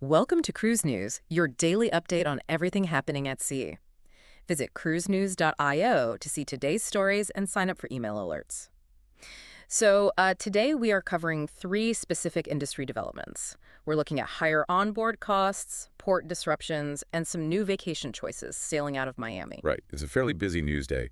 Welcome to Cruise News, your daily update on everything happening at sea. Visit cruisenews.io to see today's stories and sign up for email alerts. Today we are covering three specific industry developments. We're looking at higher onboard costs, port disruptions, and some new vacation choices sailing out of Miami. Right. It's a fairly busy news day.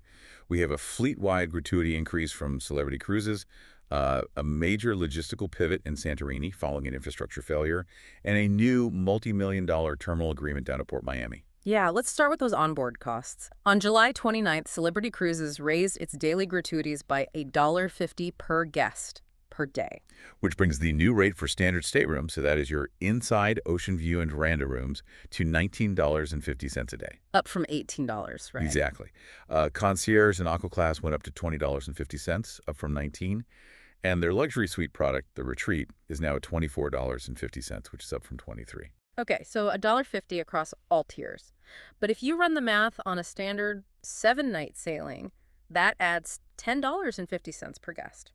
We have a fleet-wide gratuity increase from Celebrity Cruises, a major logistical pivot in Santorini following an infrastructure failure, and a new multi-million-dollar terminal agreement down at PortMiami. Yeah, let's start with those onboard costs. On July 29th, Celebrity Cruises raised its daily gratuities by $1.50 per guest per day. Which brings the new rate for standard staterooms, so that is your inside ocean view and veranda rooms, to $19.50 a day. Up from $18, right? Exactly. Concierge and AquaClass went up to $20.50, up from $19. And their luxury suite product, the Retreat, is now at $24.50, which is up from $23. Okay, so $1.50 across all tiers. But if you run the math on a standard 7-night sailing, that adds $10.50 per guest.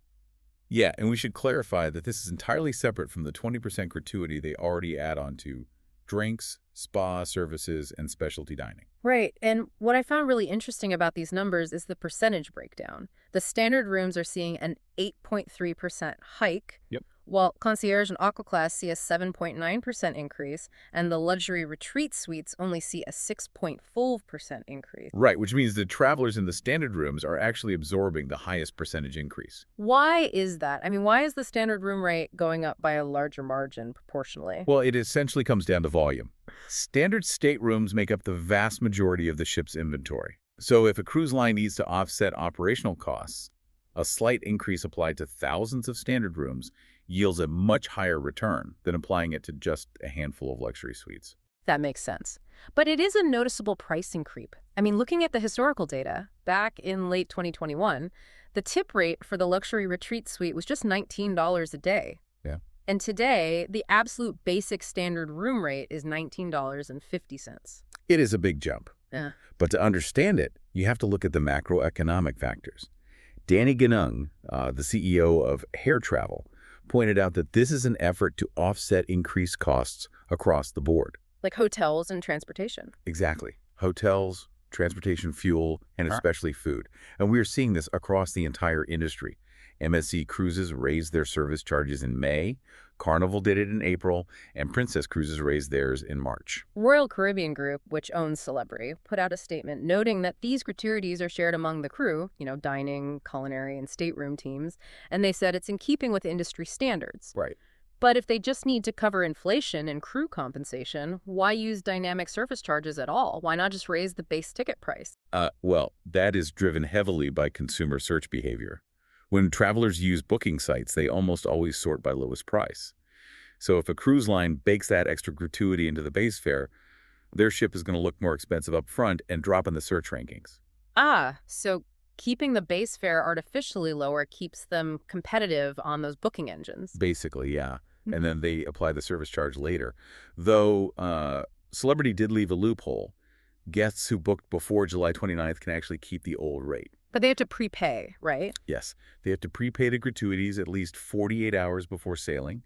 Yeah, and we should clarify that this is entirely separate from the 20% gratuity they already add on to drinks, spa services, and specialty dining. Right, and what I found really interesting about these numbers is the percentage breakdown. The standard rooms are seeing an 8.3% hike, Yep. while Concierge and AquaClass see a 7.9% increase, and the luxury retreat suites only see a 6.4% increase. Right, which means the travelers in the standard rooms are actually absorbing the highest percentage increase. Why is that? I mean, why is the standard room rate going up by a larger margin proportionally? Well, it essentially comes down to volume. Standard staterooms make up the vast majority of the ship's inventory. So if a cruise line needs to offset operational costs, a slight increase applied to thousands of standard rooms yields a much higher return than applying it to just a handful of luxury suites. That makes sense. But it is a noticeable pricing creep. I mean, looking at the historical data, back in late 2021, the tip rate for the luxury retreat suite was just $19 a day. Yeah. And today, the absolute basic standard room rate is $19.50. It is a big jump. Yeah. But to understand it, you have to look at the macroeconomic factors. Danny Ganung, the CEO of Hair Travel, pointed out that this is an effort to offset increased costs across the board. Like hotels and transportation. Exactly. Hotels, transportation, fuel, and especially food. And we are seeing this across the entire industry. MSC Cruises raised their service charges in May, Carnival did it in April, and Princess Cruises raised theirs in March. Royal Caribbean Group, which owns Celebrity, put out a statement noting that these gratuities are shared among the crew, dining, culinary, and stateroom teams, and they said it's in keeping with industry standards. Right. But if they just need to cover inflation and crew compensation, why use dynamic service charges at all? Why not just raise the base ticket price? Well, that is driven heavily by consumer search behavior. When travelers use booking sites, they almost always sort by lowest price. So if a cruise line bakes that extra gratuity into the base fare, their ship is going to look more expensive up front and drop in the search rankings. So keeping the base fare artificially lower keeps them competitive on those booking engines. Basically, yeah. And then they apply the service charge later. Though Celebrity did leave a loophole. Guests who booked before July 29th can actually keep the old rate. But they have to prepay, right? Yes. They have to prepay the gratuities at least 48 hours before sailing.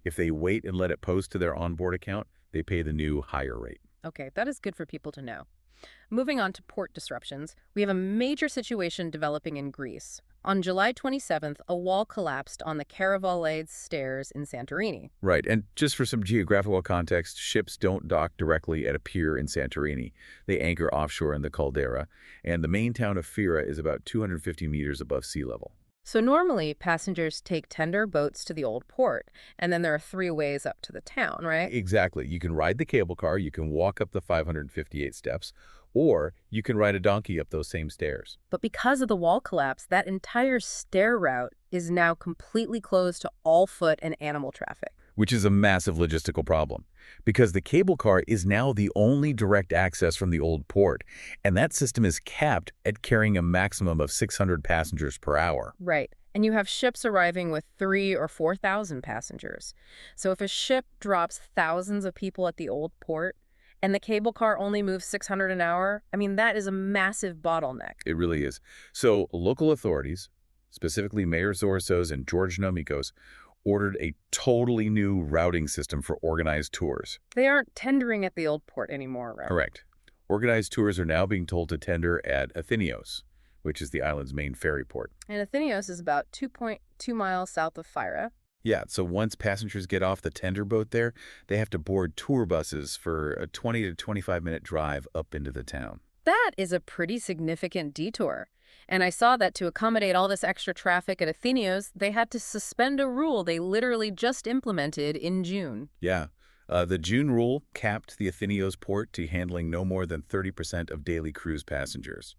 If they wait and let it post to their onboard account, they pay the new higher rate. Okay, that is good for people to know. Moving on to port disruptions, we have a major situation developing in Greece. On July 27th, a wall collapsed on the Karavolades Stairs in Santorini. Right, and just for some geographical context, ships don't dock directly at a pier in Santorini. They anchor offshore in the caldera, and the main town of Fira is about 250 meters above sea level. So normally, passengers take tender boats to the old port, and then there are 3 ways up to the town, right? Exactly. You can ride the cable car, you can walk up the 558 steps, or you can ride a donkey up those same stairs. But because of the wall collapse, that entire stair route is now completely closed to all foot and animal traffic. Which is a massive logistical problem, because the cable car is now the only direct access from the old port, and that system is capped at carrying a maximum of 600 passengers per hour. Right. And you have ships arriving with 3,000 or 4,000 passengers. So if a ship drops thousands of people at the old port, and the cable car only moves 600 an hour, I mean, that is a massive bottleneck. It really is. So local authorities, specifically Mayor Zorsos and George Nomikos, ordered a totally new routing system for organized tours. They aren't tendering at the old port anymore, right? Correct. Organized tours are now being told to tender at Athinios, which is the island's main ferry port. And Athinios is about 2.2 miles south of Fira. Yeah, so once passengers get off the tender boat there, they have to board tour buses for a 20 to 25-minute drive up into the town. That is a pretty significant detour. And I saw that to accommodate all this extra traffic at Athinios, they had to suspend a rule they literally just implemented in June. Yeah. The June rule capped the Athinios port to handling no more than 30% of daily cruise passengers.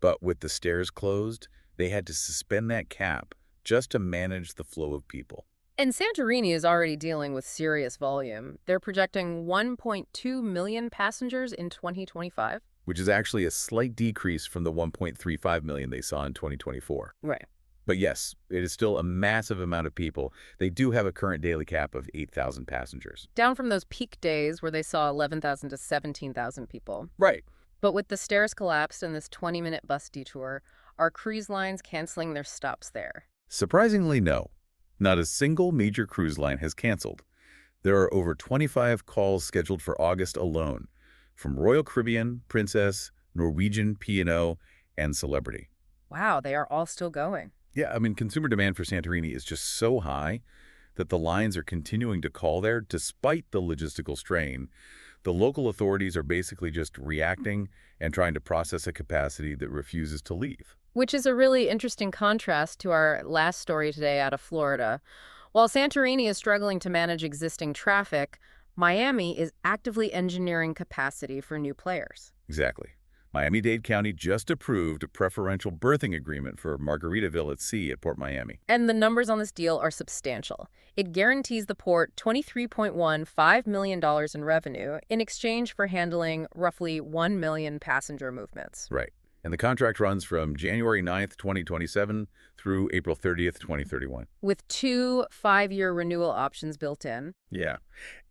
But with the stairs closed, they had to suspend that cap just to manage the flow of people. And Santorini is already dealing with serious volume. They're projecting 1.2 million passengers in 2025. Which is actually a slight decrease from the 1.35 million they saw in 2024. Right. But yes, it is still a massive amount of people. They do have a current daily cap of 8,000 passengers. Down from those peak days where they saw 11,000 to 17,000 people. Right. But with the stairs collapsed and this 20-minute bus detour, are cruise lines canceling their stops there? Surprisingly, no. Not a single major cruise line has canceled. There are over 25 calls scheduled for August alone, from Royal Caribbean, Princess, Norwegian, P&O, and Celebrity. Wow, they are all still going. Yeah, I mean, consumer demand for Santorini is just so high that the lines are continuing to call there despite the logistical strain. The local authorities are basically just reacting and trying to process a capacity that refuses to leave. Which is a really interesting contrast to our last story today out of Florida. While Santorini is struggling to manage existing traffic, Miami is actively engineering capacity for new players. Exactly. Miami-Dade County just approved a preferential berthing agreement for Margaritaville at sea at PortMiami. And the numbers on this deal are substantial. It guarantees the port $23.15 million in revenue in exchange for handling roughly 1 million passenger movements. Right. And the contract runs from January 9th, 2027 through April 30th, 2031. With 2 5-year renewal options built in. Yeah.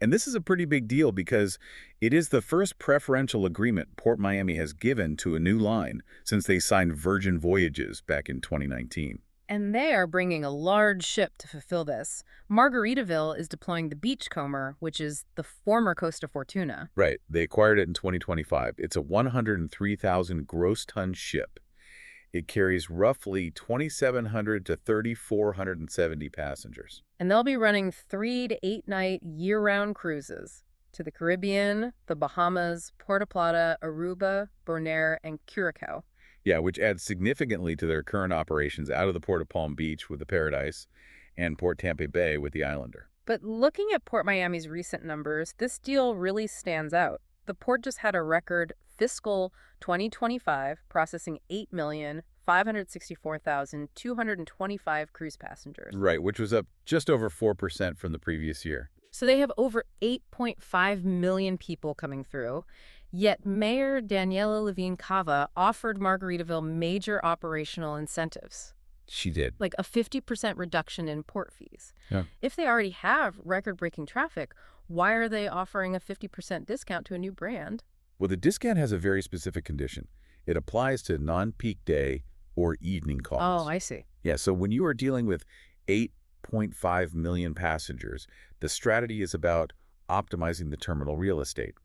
And this is a pretty big deal because it is the first preferential agreement PortMiami has given to a new line since they signed Virgin Voyages back in 2019. And they are bringing a large ship to fulfill this. Margaritaville is deploying the Beachcomber, which is the former Costa Fortuna. Right. They acquired it in 2025. It's a 103,000 gross ton ship. It carries roughly 2,700 to 3,470 passengers. And they'll be running 3 to 8 night year-round cruises to the Caribbean, the Bahamas, Puerto Plata, Aruba, Bonaire, and Curacao. Yeah, which adds significantly to their current operations out of the Port of Palm Beach with the Paradise and Port Tampa Bay with the Islander. But looking at Port Miami's recent numbers, this deal really stands out. The port just had a record fiscal 2025, processing 8,564,225 cruise passengers. Right, which was up just over 4% from the previous year. So they have over 8.5 million people coming through. Yet Mayor Daniela Levine Cava offered Margaritaville major operational incentives. She did. Like a 50% reduction in port fees. Yeah. If they already have record-breaking traffic, why are they offering a 50% discount to a new brand? Well, the discount has a very specific condition. It applies to non-peak day or evening calls. Oh, I see. Yeah, so when you are dealing with 8.5 million passengers, the strategy is about optimizing the terminal real estate.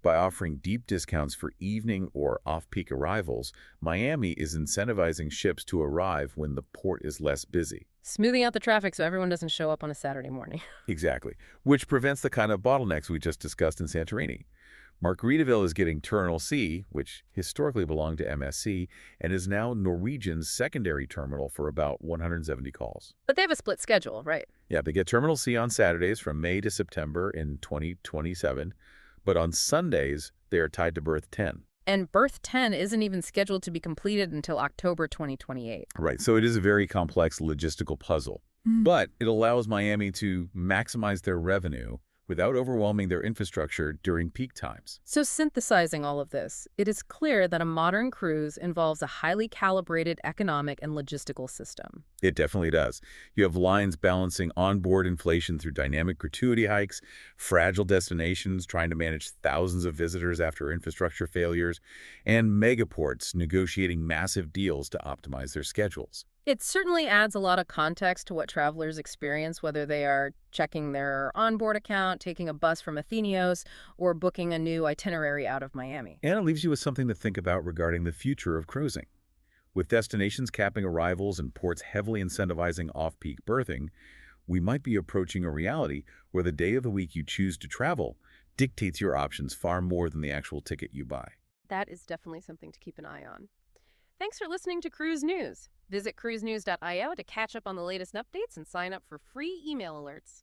By offering deep discounts for evening or off-peak arrivals, Miami is incentivizing ships to arrive when the port is less busy. Smoothing out the traffic so everyone doesn't show up on a Saturday morning. Exactly, which prevents the kind of bottlenecks we just discussed in Santorini. Margaritaville is getting Terminal C, which historically belonged to MSC, and is now Norwegian's secondary terminal for about 170 calls. But they have a split schedule, right? Yeah, they get Terminal C on Saturdays from May to September in 2027, but on Sundays, they are tied to Berth 10. And Berth 10 isn't even scheduled to be completed until October 2028. Right, so it is a very complex logistical puzzle. But it allows Miami to maximize their revenue without overwhelming their infrastructure during peak times. So synthesizing all of this, it is clear that a modern cruise involves a highly calibrated economic and logistical system. It definitely does. You have lines balancing onboard inflation through dynamic gratuity hikes, fragile destinations trying to manage thousands of visitors after infrastructure failures, and megaports negotiating massive deals to optimize their schedules. It certainly adds a lot of context to what travelers experience, whether they are checking their onboard account, taking a bus from Athinios, or booking a new itinerary out of Miami. And it leaves you with something to think about regarding the future of cruising. With destinations capping arrivals and ports heavily incentivizing off-peak berthing, we might be approaching a reality where the day of the week you choose to travel dictates your options far more than the actual ticket you buy. That is definitely something to keep an eye on. Thanks for listening to Cruise News. Visit cruisenews.io to catch up on the latest updates and sign up for free email alerts.